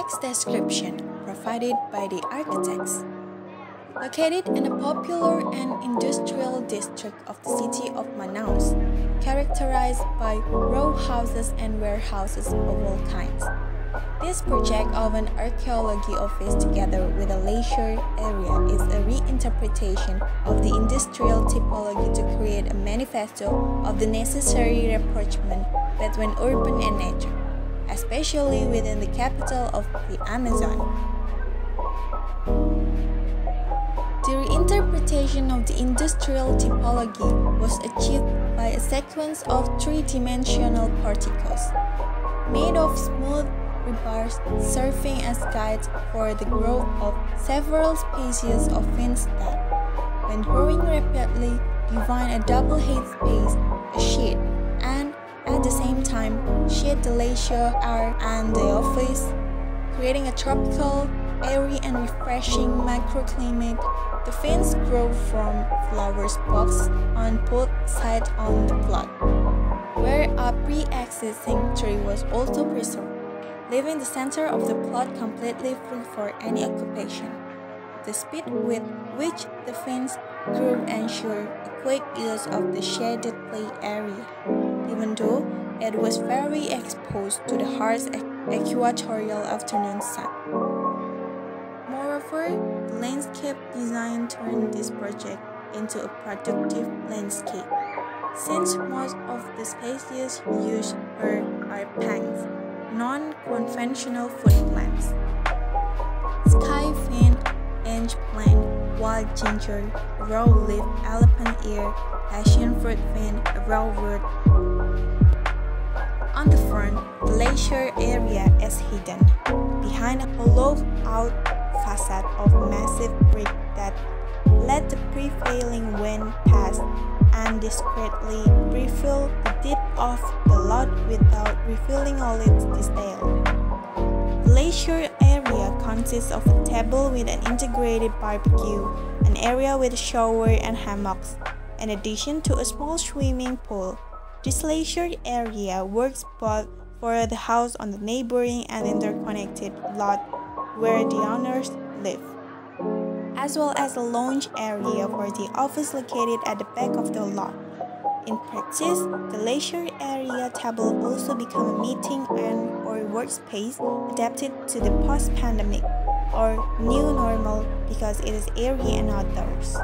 Text description provided by the architects. Located in a popular and industrial district of the city of Manaus, characterized by row houses and warehouses of all kinds. This project of an archaeology office together with a leisure area is a reinterpretation of the industrial typology to create a manifesto of the necessary rapprochement between urban and nature, especially within the capital of the Amazon. The reinterpretation of the industrial typology was achieved by a sequence of three-dimensional particles made of smooth rebars serving as guides for the growth of several species of fins that, when growing rapidly, define a double head space, a sheet, and at the same time shed the leisure air and the office, creating a tropical, airy and refreshing microclimate. The fins grow from flower spots on both sides on the plot, where a pre-existing tree was also preserved, leaving the center of the plot completely free for any occupation. The speed with which the fins grew ensured a quick use of the shaded play area, even though it was very exposed to the harsh equatorial afternoon sun. Moreover, the landscape design turned this project into a productive landscape, since most of the species used are pangs, non-conventional food plants. Sky fin, inch plant, wild ginger, raw leaf, elephant ear, passion fruit fin, raw wood. On the front, the leisure area is hidden behind a hollowed-out facade of massive brick that let the prevailing wind pass and discreetly refill the dip of the lot without revealing all its detail. The leisure area consists of a table with an integrated barbecue, an area with a shower and hammocks, in addition to a small swimming pool. This leisure area works both for the house on the neighboring and interconnected lot where the owners live, as well as a lounge area for the office located at the back of the lot. In practice, the leisure area table also become a meeting and/or workspace adapted to the post-pandemic or new normal because it is airy and outdoors.